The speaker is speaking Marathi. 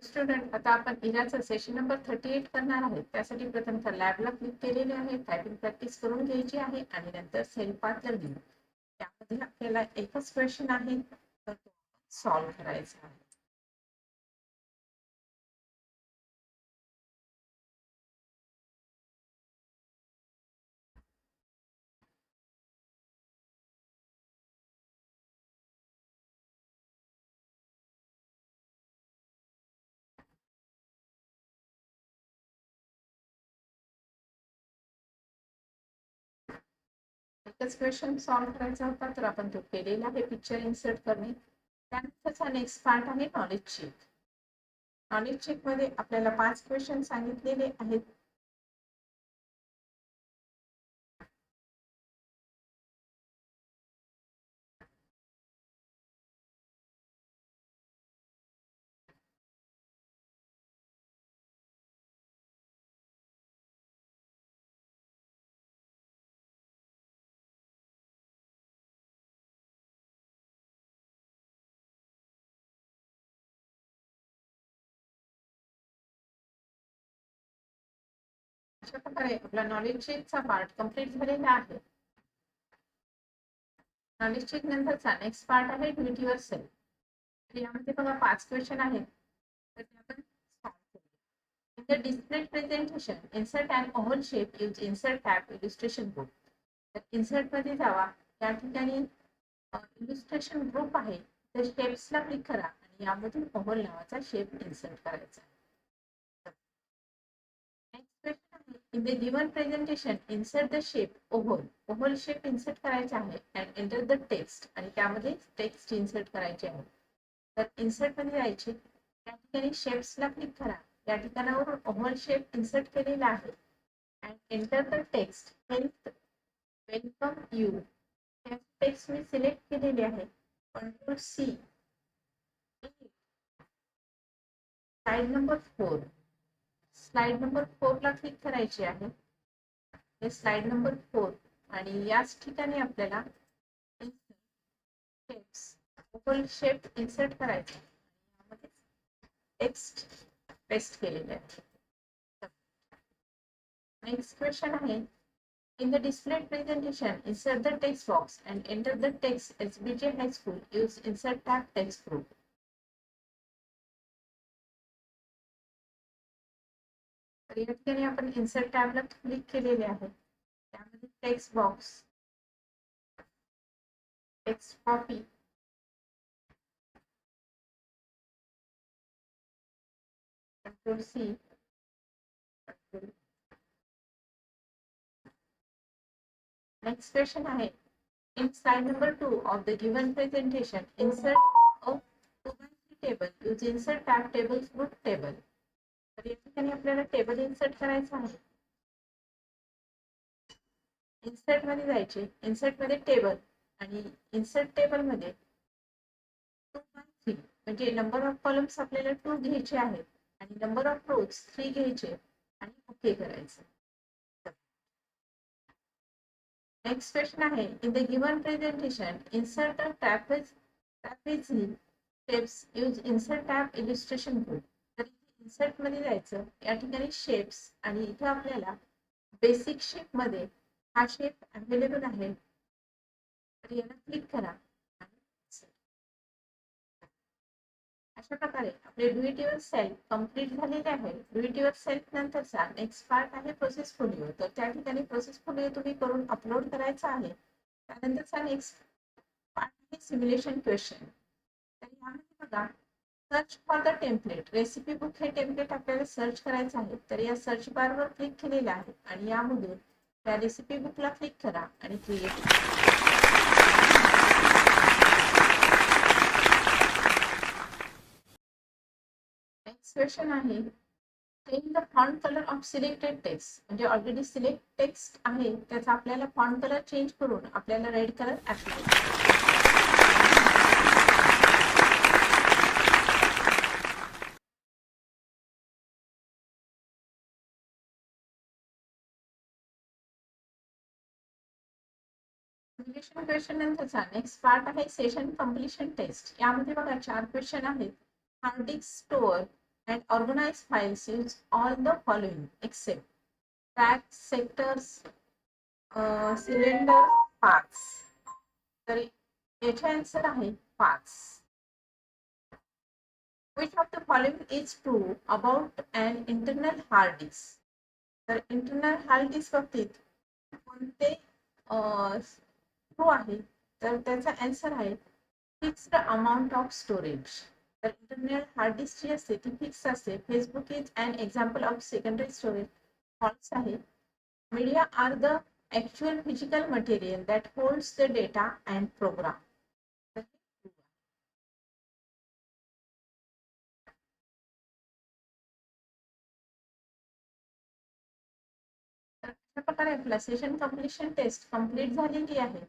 स्टुडंट, आता आपण इराचं सेशन नंबर 38 करणार आहे. त्यासाठी प्रथम तर लॅबला क्लिक केलेले आहे. टायपिंग प्रॅक्टिस करून घ्यायची आहे आणि नंतर सेल पाथ लर्निंग. त्यामध्ये आपल्याला एकच क्वेश्चन आहे, तर तो सॉल्व्ह करायचा आहे. एकच क्वेश्चन सॉल्व्ह करायचा होता, तर आपण तो केलेला आहे. पिक्चर इन्सर्ट करणे. त्यानंतरचा नेक्स्ट पार्ट आहे नॉलेज चेक. नॉलेज चेक मध्ये आपल्याला 5 क्वेश्चन सांगितलेले आहेत. अशा प्रकारे आपला नॉलेज चेकचा पार्ट कंप्लीट झालेला आहे. नॉलेज चेक नंतरचा नेक्स्ट पार्ट आहे ड्यूटी युअर सेल्फ. तर यामध्ये बघा 5 क्वेश्चन आहेत, तर ते आपण सॉल्व्ह करूया. In the displayed presentation, insert an oval shape use insert tab illustration group. तर इन्सर्ट मध्ये जावा. या ठिकाणी इल्युस्ट्रेशन ग्रुप आहे, त्या शेप्सला क्लिक करा आणि यामधून ओव्हल नावाचा शेप इन्सर्ट करायचा. नेक्स्ट क्वेश्चन आहे, in the given presentation insert the shape oval. Oval shape insert करायचा आहे अँड एंटर द टेक्स्ट, आणि त्यामध्ये टेक्स्ट इन्सर्ट करायचे आहे. तर इन्सर्ट मध्ये जायचे, या ठिकाणी शेप्सला क्लिक करा. या ठिकाणावरून ओव्हल शेप इन्सर्ट केलेला आहे and enter the text. Welcome you text मी सिलेक्ट केलेले आहे. Control C. Slide number 4. Slide number 4 ला क्लिक करायची आहे. हे स्लाइड नंबर 4 आणि याच ठिकाणी आपल्याला ओव्हल शेप इन्सर्ट करायचा. यामध्ये टेक्स्ट पेस्ट केलेले आहे. नेक्स्ट क्वेश्चन आहे, in the displayed presentation insert the text box and enter the text SBJ High School. Use insert tab text group. तर या ठिकाणी आपण इन्सर्ट टॅबला क्लिक केलेले आहे. त्यामध्ये text box, text copy, control C, control. Next question आहे, in slide number 2 of the given presentation insert a 2x3 table. Use insert tab tables group table. तर या ठिकाणी आपल्याला टेबल इन्सर्ट करायचा आहे. इन्सर्ट मध्ये जायचे, इन्सर्ट मध्ये टेबल आणि इन्सर्ट टेबल मध्ये 2x3 म्हणजे नंबर ऑफ कॉलम्स आपल्याला 2 घ्यायचे आहेत आणि नंबर ऑफ रोज 3 घ्यायचे आणि ओके करायचं. नेक्स्ट क्वेश्चन आहे, in the given presentation insert a trapezium shapes. Use insert tab illustration group. तर इन्सर्ट मध्ये जायचं, या ठिकाणी शेप्स आणि इथे आपल्याला बेसिक शेप मध्ये हा शेप अवेलेबल आहे, तर याला क्लिक करा. अशा प्रकारे आपले do it your self complete झालेले आहे. डू इट युअर सेल्फ नंतरचा नेक्स्ट पार्ट आहे प्रोसेस फोलिओ. तर त्या ठिकाणी प्रोसेस फोलिओ तुम्ही करून अपलोड करायचा आहे. त्यानंतरचा नेक्स्ट पार्ट आहे सिम्युलेशन क्वेश्चन. तर यामध्ये बघा, search for the template. Recipe book हे टेम्पलेट आपल्याला सर्च करायचं आहे. तर या सर्च बारवर क्लिक केलेलं आहे आणि यामधून त्या रेसिपी बुकला क्लिक करा आणि क्रिएट. नेक्स्ट क्वेश्चन आहे, change the font colour of selected text. म्हणजे ऑलरेडी सिलेक्ट टेक्स्ट आहे, त्याचा आपल्याला फॉन्ट कलर चेंज करून आपल्याला रेड कलर ऍप्लिकेट. क्वेश्चन नंतरचा नेक्स्ट पार्ट आहे सेशन कम्प्लिशन टेस्ट. यामध्ये बघा 4 क्वेश्चन आहेत. Hard disk store And organized files use all the following except tracks, sectors, cylinder, paths. तर याचा आन्सर आहे paths. Which of the following is true about an internal hard disk? तर इंटरनल हार्ड डिस्क बाबतीत कोणते ट्रू आहे तर त्याचा आन्सर आहे फिक्स्ड अमाउंट ऑफ स्टोरेज. तर इंटरनल हार्ड डिस्क जी असते ती फिक्स असते. Facebook is an example of secondary storage. False आहे. Media are the actual physical material that holds the data and program. तर अशा प्रकारे आपला सेशन कंप्लीशन टेस्ट कंप्लीट झालेली आहे.